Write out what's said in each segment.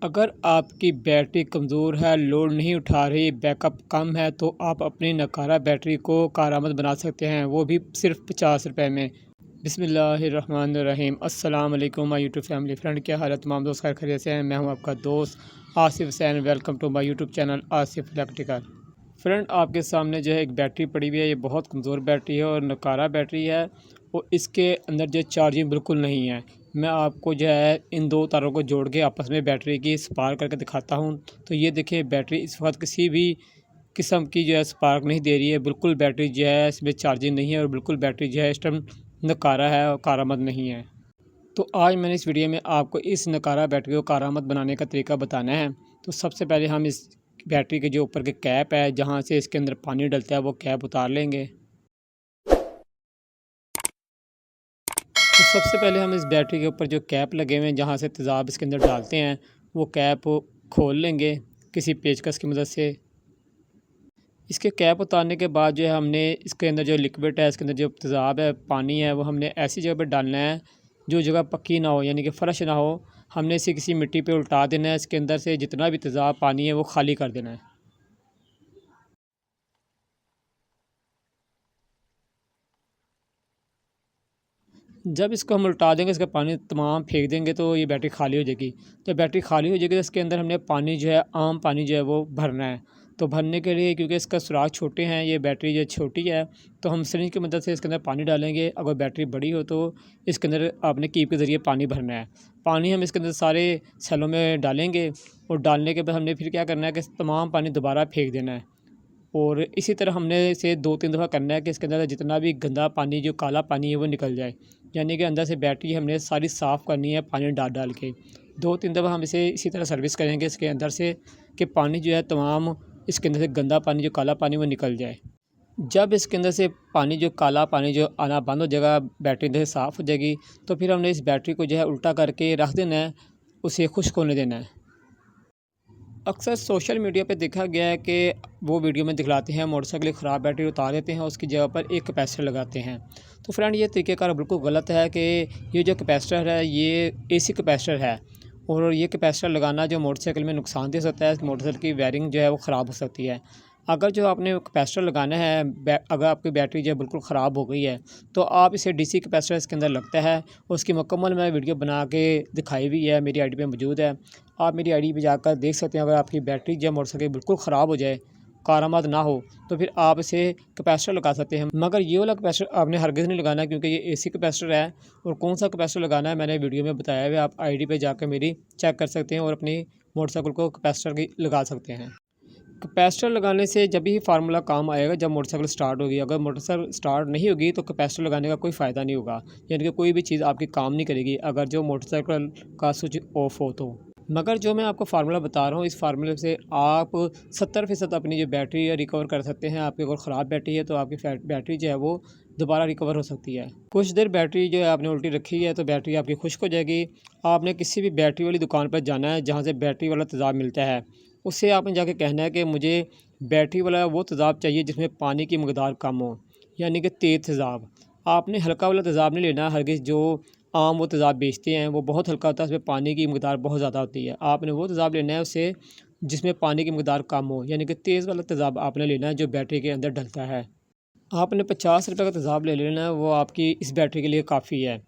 अगर आपकी बैटरी कमज़ोर है, लोड नहीं उठा रही, बैकअप कम है तो आप अपनी नकारा बैटरी को कारआमद बना सकते हैं, वो भी सिर्फ 50 रुपए में। बिस्मिल्लाहिर्रहमानिर्रहीम। अस्सलाम वालेकुम माय यूट्यूब फैमिली फ्रेंड, क्या हाल है तमाम दोस्त खैर खैरियत से हैं। मैं हूं आपका दोस्त Asif Hussain. Welcome to my YouTube channel Asif electrical. Friend, आपके सामने जो है एक बैटरी पड़ी हुई है। ये बहुत कमज़ोर बैटरी है और नकारा बैटरी है और इसके अंदर जो चार्जिंग बिल्कुल नहीं है। मैं आपको जो है इन दो तारों को जोड़ के आपस में बैटरी की स्पार्क करके दिखाता हूं। तो ये देखिए, बैटरी इस वक्त किसी भी किस्म की जो है स्पार्क नहीं दे रही है। बिल्कुल बैटरी जो है इसमें चार्जिंग नहीं है और बिल्कुल बैटरी जो है इस टाइम नकारा है और कारआमद नहीं है। तो आज मैंने इस वीडियो में आपको इस नकारा बैटरी को कारआमद बनाने का तरीका बताना है। तो सबसे पहले हम इस बैटरी के जो ऊपर के कैप है, जहाँ से इसके अंदर पानी डलता है, वो कैप उतार लेंगे। तो सबसे पहले हम इस बैटरी के ऊपर जो कैप लगे हुए हैं, जहाँ से तेज़ाब इसके अंदर डालते हैं, वो कैप खोल लेंगे किसी पेचकस की मदद से। इसके कैप उतारने के बाद जो है हमने इसके अंदर जो लिक्विड है, इसके अंदर जो तेज़ाब है, पानी है, वो हमने ऐसी जगह पर डालना है जो जगह पक्की ना हो, यानी कि फ़र्श ना हो। हमने इसे किसी मिट्टी पे उल्टा देना है। इसके अंदर से जितना भी तेज़ाब पानी है वो खाली कर देना है। जब इसको हम उल्टा देंगे, इसका पानी तमाम फेंक देंगे तो ये बैटरी खाली हो जाएगी। जब बैटरी खाली हो जाएगी तो इसके अंदर हमने पानी जो है, आम पानी जो है वो भरना है। तो भरने के लिए, क्योंकि इसका सुराख छोटे हैं, ये बैटरी जो छोटी है, तो हम सिरिंज की मदद से इसके अंदर पानी डालेंगे। अगर बैटरी बड़ी हो तो इसके अंदर आपने कीप के ज़रिए पानी भरना है। पानी हम इसके अंदर सारे सेलों में डालेंगे और डालने के बाद हमने फिर क्या करना है कि तमाम पानी दोबारा फेंक देना है। और इसी तरह हमने इसे 2-3 दफ़ा करना है कि इसके अंदर जितना भी गंदा पानी, जो काला पानी है, वो निकल जाए। यानी कि अंदर से बैटरी हमने सारी साफ़ करनी है पानी डाल डाल के। 2-3 दफ़ा हम इसे इसी तरह सर्विस करेंगे इसके अंदर से, कि पानी जो है तमाम इसके अंदर से गंदा पानी, जो काला पानी, वो निकल जाए। जब इसके अंदर से पानी, जो काला पानी जो आना बंद हो जाएगा, बैटरी अंदर से साफ़ हो जाएगी, तो फिर हमने इस बैटरी को जो है उल्टा करके रख देना है, उसे खुश्क होने देना है। अक्सर सोशल मीडिया पे देखा गया है कि वो वीडियो में दिखलाते हैं मोटरसाइकिल की ख़राब बैटरी उतार देते हैं, उसकी जगह पर एक कैपेसिटर लगाते हैं। तो फ्रेंड, ये तरीक़ेकार बिल्कुल गलत है कि ये जो कैपेसिटर है ये एसी कैपेसिटर है और ये कैपेसिटर लगाना जो मोटरसाइकिल में नुकसान दे सकता है। मोटरसाइकिल की वायरिंग जो है वो ख़राब हो सकती है। अगर जो आपने कैपेसिटर लगाना है, अगर आपकी बैटरी जो है बिल्कुल ख़राब हो गई है, तो आप इसे डीसी कैपेसिटर इसके अंदर लगता है। उसकी मुकम्मल मैं वीडियो बना के दिखाई हुई है, मेरी आईडी पे मौजूद है। आप मेरी आईडी पे जाकर देख सकते हैं। अगर आपकी बैटरी जो मोटरसाइकिल बिल्कुल ख़राब हो जाए, कारआमद ना हो, तो फिर आप इसे कैपेसिटर लगा सकते हैं। मगर ये वाला कैपेसिटर आपने हरगिज़ नहीं लगाना, क्योंकि ये एसी कैपेसिटर है। और कौन सा कैपेसिटर लगाना है मैंने वीडियो में बताया हुआ है, आप आईडी पे जाकर मेरी चेक कर सकते हैं और अपनी मोटरसाइकिल को कैपेसिटर की लगा सकते हैं। कैपेसिटर लगाने से जब ही फार्मूला काम आएगा, जब मोटरसाइकिल स्टार्ट होगी। अगर मोटरसाइकिल स्टार्ट नहीं होगी तो कैपेसिटर लगाने का कोई फ़ायदा नहीं होगा, यानी कि कोई भी चीज़ आपकी काम नहीं करेगी अगर जो मोटरसाइकिल का स्विच ऑफ हो तो। मगर जो मैं आपको फार्मूला बता रहा हूँ, इस फार्मूले से आप 70% अपनी जो बैटरी है रिकवर कर सकते हैं। आपकी अगर ख़राब बैटरी है तो आपकी बैटरी जो है वो दोबारा रिकवर हो सकती है। कुछ देर बैटरी जो है आपने उल्टी रखी है तो बैटरी आपकी खुश्क हो जाएगी। आपने किसी भी बैटरी वाली दुकान पर जाना है जहाँ से बैटरी वाला तेज़ाब मिलता है, उससे आपने जाके कहना है कि मुझे बैटरी वाला वो तेज़ाब चाहिए जिसमें पानी की मकदार कम हो, यानी कि तेज़ तेज़ाब। आपने हल्का वाला तेज़ाब नहीं लेना। हरगिज़ जो आम वो तेज़ाब बेचते हैं वो बहुत हल्का होता है, उसमें पानी की मकदार बहुत ज़्यादा होती है। आपने वो तेज़ाब लेना है उससे जिसमें पानी की मकदार कम हो, यानी कि तेज़ वाला तेज़ाब आपने लेना है जो बैटरी के अंदर डलता है। आपने 50 रुपये का तेज़ाब ले लेना है, वो आपकी इस बैटरी के लिए काफ़ी है।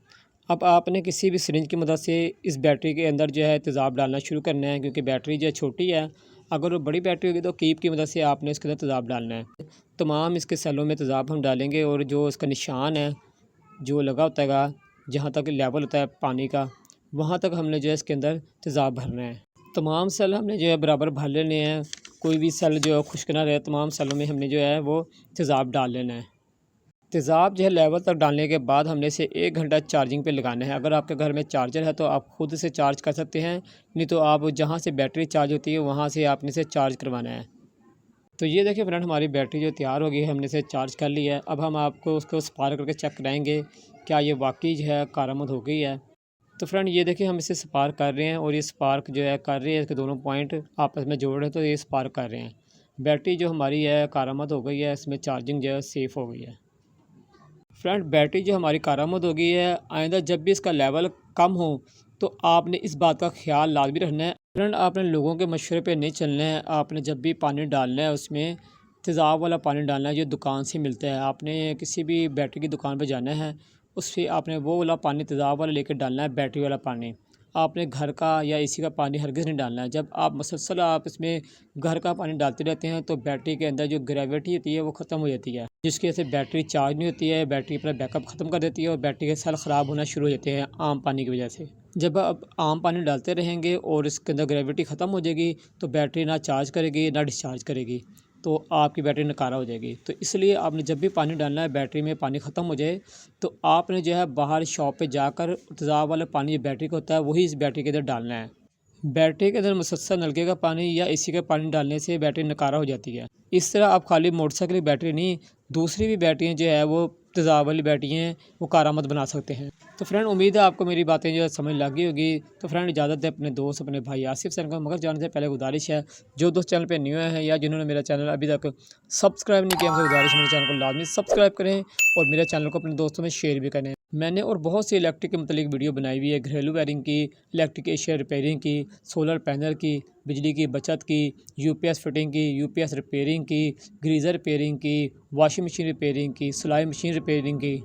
अब आपने किसी भी सिरिंज की मदद से इस बैटरी के अंदर जो है तेज़ाब डालना शुरू करना है, क्योंकि बैटरी जो है छोटी है। अगर वो बड़ी बैटरी होगी तो कीप की मदद से आपने इसके अंदर तेज़ाब डालना है। तमाम इसके सेलों में तेज़ाब हम डालेंगे और जो इसका निशान है, जो लगा होता है, जहाँ तक लेवल होता है पानी का, वहाँ तक हमने जो है इसके अंदर तेज़ाब भरना है। तमाम सेल हमने जो है बराबर भर लेने हैं। कोई भी सेल जो है खुश्क ना रहे, तमाम सेलों में हमने जो है वो तेज़ाब डाल लेना है। तेज़ाब जो है लेवल तक डालने के बाद हमने इसे 1 घंटा चार्जिंग पे लगाना है। अगर आपके घर में चार्जर है तो आप ख़ुद से चार्ज कर सकते हैं, नहीं तो आप जहाँ से बैटरी चार्ज होती है वहाँ से आपने इसे चार्ज करवाना है। तो ये देखिए फ्रेंड, हमारी बैटरी जो तैयार हो गई है, हमने इसे चार्ज कर लिया है। अब हम आपको उसको स्पार्क करके चेक कराएँगे क्या ये वाक़ई जो है कारआमद हो गई है। तो फ्रेंड, ये देखिए हम इसे स्पार्क कर रहे हैं और ये स्पार्क जो है कर रही है, इसके दोनों पॉइंट आपस में जोड़ रहे हैं तो ये स्पार्क कर रहे हैं। बैटरी जो हमारी है कारआमद हो गई है, इसमें चार्जिंग जो है सेफ़ हो गई है। फ्रेंड, बैटरी जो हमारी कारआमद हो गई है, आइंदा जब भी इसका लेवल कम हो तो आपने इस बात का ख्याल लाज़मी रखना है। फ्रेंड आपने लोगों के मशवरे पे नहीं चलना है। आपने जब भी पानी डालना है उसमें तेज़ाब वाला पानी डालना है जो दुकान से मिलता है। आपने किसी भी बैटरी की दुकान पे जाना है, उससे आपने वो वाला पानी तेज़ाब वाला लेकर डालना है, बैटरी वाला पानी। आपने घर का या एसी का पानी हरगिज़ नहीं डालना है। जब आप मुसलसल आप इसमें घर का पानी डालते रहते हैं तो बैटरी के अंदर जो ग्रेविटी होती है वो ख़त्म हो जाती है, जिसकी वजह से बैटरी चार्ज नहीं होती है, बैटरी अपना बैकअप ख़त्म कर देती है और बैटरी के सेल ख़राब होना शुरू हो जाते हैं आम पानी की वजह से। जब आप आम पानी डालते रहेंगे और इसके अंदर ग्रेविटी ख़त्म हो जाएगी तो बैटरी ना चार्ज करेगी ना डिस्चार्ज करेगी, तो आपकी बैटरी नकारा हो जाएगी। तो इसलिए आपने जब भी पानी डालना है, बैटरी में पानी ख़त्म हो जाए तो आपने जो है बाहर शॉप पे जाकर तेज़ाब वाला पानी जो बैटरी का होता है वही इस बैटरी के अंदर डालना है। बैटरी के अंदर मुसलसल नलके का पानी या एसी का पानी डालने से बैटरी नकारा हो जाती है। इस तरह आप खाली मोटरसाइकिल की बैटरी नहीं, दूसरी भी बैटरियाँ जो है वो तेज़ाब वाली बैटरी हैं वो कारामद बना सकते हैं। तो फ्रेंड उम्मीद है आपको मेरी बातें जो है समझ लग गई होगी। तो फ्रेंड इजाज़त है अपने दोस्त अपने भाई आसिफ सर को, मगर जाने से पहले गुजारिश है जो दोस्त चैनल पे न्यू हैं या जिन्होंने मेरा चैनल अभी तक सब्सक्राइब नहीं किया, उनसे गुजारिश मेरे चैनल को लाजमी सब्सक्राइब करें और मेरे चैनल को अपने दोस्तों में शेयर भी करें। मैंने और बहुत सी इलेक्ट्रिक के मतलब वीडियो बनाई हुई है, घरेलू वायरिंग की, इलेक्ट्रिक एशिया रिपेयरिंग की, सोलर पैनल की, बिजली की बचत की, यूपीएस फिटिंग की, यूपीएस रिपेयरिंग की, गीज़र रिपेयरिंग की, वॉशिंग मशीन रिपेयरिंग की, सिलाई मशीन रिपेयरिंग की,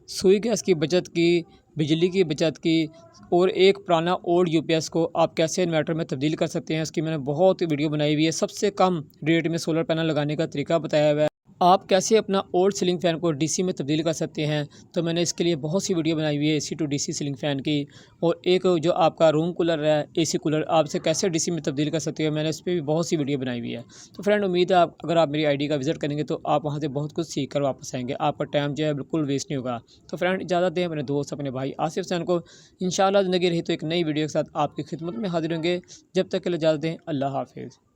सुई गैस की बचत की, बिजली की बचत की, और एक पुराना ओल्ड यूपीएस को आप कैसे इन्वर्टर में तब्दील कर सकते हैं उसकी मैंने बहुत वीडियो बनाई हुई है। सबसे कम रेट में सोलर पैनल लगाने का तरीका बताया हुआ है। आप कैसे अपना ओल्ड सीलिंग फ़ैन को डीसी में तब्दील कर सकते हैं, तो मैंने इसके लिए बहुत सी वीडियो बनाई हुई है AC to DC ceiling fan की। और एक जो आपका रूम कूलर है, एसी कूलर, आप इसे कैसे डीसी में तब्दील कर सकते हैं, मैंने इस पर भी बहुत सी वीडियो बनाई हुई है। तो फ्रेंड उम्मीद है आप अगर आप मेरी आईडी का विज़िट करेंगे तो आप वहाँ से बहुत कुछ सीख कर वापस आएँगे, आपका टाइम जो है बिल्कुल वेस्ट नहीं होगा। तो फ्रेंड इजाज़त दें अपने दोस्त अपने भाई आसिफ सैन को। इंशाअल्लाह ज़िंदगी रही तो एक नई वीडियो के साथ आपकी खिदमत में हाज़िर होंगे। जब तक के लिए इजाज़त दें, अल्लाह हाफ़िज़।